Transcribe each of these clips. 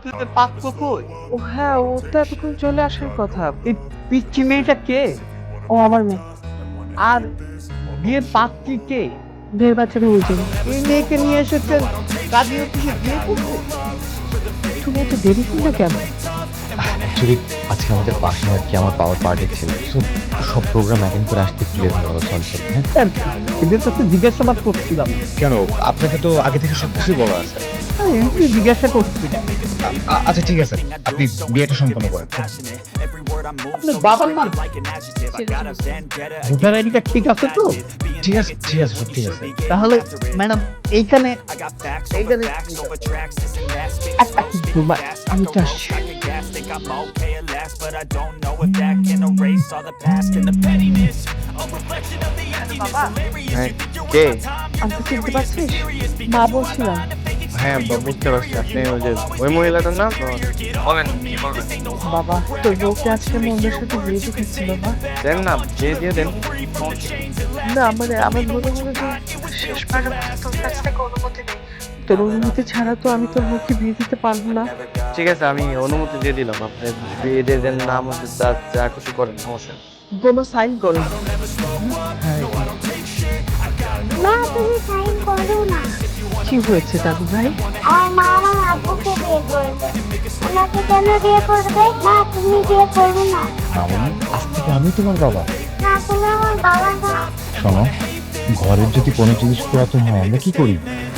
আপনাদের পাত্র কই? ও হ্যাঁ, ও তো এতক্ষণ চলে আসার কথা। এই পিচ্চি মেয়েটা কে? ও আমার মেয়ে। আর বিয়ের পাত্রী কে? বিয়ের বাচ্চাটা ওই যে। এই মেয়েকে নিয়ে এসেছেন কাজী অফিসে বিয়ে করতে? তুমি এত দেরি করলে কেন? অ্যাকচুয়ালি আজকে আমাদের বাসায় আর কি আমার পাওয়ার পার্টি ছিল, সো সব প্রোগ্রাম অ্যাটেন্ড করে আসতে একটু লেট হয়ে গেল। সরি হ্যাঁ। এদের কাছে জিজ্ঞাসাবাদ করছিলাম। কেন, আপনাকে তো আগে থেকে সব কিছুই বলা আছে। এমনি জিজ্ঞাসা করছিলাম। আচ্ছা ঠিক আছে, আপনি বিয়েটা সম্পন্ন করেন। আপনার বাবার নাম? ভোটার আইডিটা ঠিক আছে তো? ঠিক আছে ঠিক আছে, সব ঠিক আছে। তাহলে ম্যাডাম এইখানে এইখানে আমি তো আসছি। হ্যাঁ কে? আমাকে চিনতে পারছিস? মা বলছিলাম। হ্যাঁ বুঝতে পারছি, আপনি ওই যে ওই মহিলাটার নাম বলেন। বাবা তোর বউকে আজকে আমার অন্যের সাথে বিয়ে দিচ্ছিল না। দেন না, দিয়ে দেন। না মানে আমার মনে হলো যে শেষবার তোর কাছ থেকে অনুমতি নেই। তোর অনুমতি ছাড়া তো আমি তোর বউকে বিয়ে দিতে পারবো না। ঠিক আছে, আমি অনুমতি দিয়ে দিলাম। আপনি বিয়ে দিয়ে দেন, নাম হচ্ছে যা খুশি করেন, সমস্যা নেই। কোনো সাইন করো। মা তুমি সাইন করো না। কি হয়েছে দাদু ভাই? আমার মা আমার আব্বুকে বিয়ে করবে। ওনাকে কেন বিয়ে করবে? মা তুমি বিয়ে করবে না। মামনি, আজ থেকে আমি তোমার বাবা। না তুমি আমার বাবা না। শোনো, ঘরের যদি কোনো জিনিস পুরাতন হয় আমরা কি করি?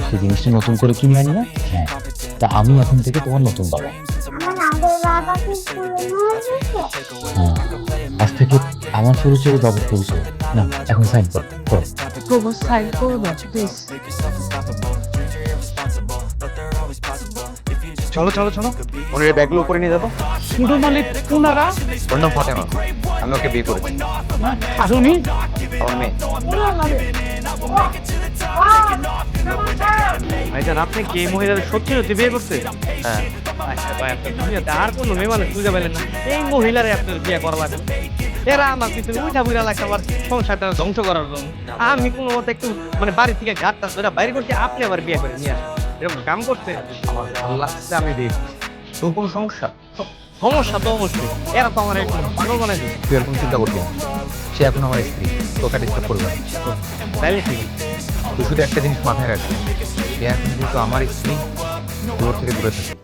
সেই জিনিসটা নতুন করে কিনে আনি না? হ্যাঁ, তা আমি এখন থেকে তোমার নতুন বাবা। আমার আগের বাবা কি পুরনো হয়ে গেছে? হ্যাঁ, আজ থেকে আমার পরিচয় বাবার পরিচয় না। এখন সাইন করো। প্রভু সাইন করো না প্লিজ। চলো চলো চলো, ওর ব্যাগগুলো উপরে নিয়ে যাবো। শুধু মালিক ওনারা ওর নাম ফাতেমা, আমি ওকে বিয়ে করেছি। আর উনি আমার মেয়ে। ভাইজান আপনি কি এই মহিলার সত্যি সত্যি বিয়ে করতে? হ্যাঁ। আচ্ছা ভাই, আপনার দুনিয়াতে আর কোনো মেয়ে মানুষ খুঁজে পেলেন না, এই মহিলারে আপনার বিয়ে করা লাগবে। এরা আমার পিছনে উঠা বুড়া লাগছে আমার সংসারটা ধ্বংস করার জন্য। আমি কোনো মতে একটু মানে বাড়ি থেকে ঘাটটা ধরে বাইরে করছি, আপনি আবার বিয়ে করে নিয়ে আসেন, এরকম কাম করতে আমার ভালো লাগছে, আমি বিয়ে করছি। তোর কোনো সমস্যা? সমস্যা তো অবশ্যই, এরা তো আমার একটু পাগল বানাই দিচ্ছে। তুই এরকম চিন্তা করবি না, সে এখন আমার স্ত্রী, তোকে ডিস্টার্ব করবে না। তাইলে ঠিক আছে। তুই শুধু একটা জিনিস মাথায় রাখবি, সে এখন যেহেতু আমার স্ত্রী, তোর থেকে দূরে থাকবে।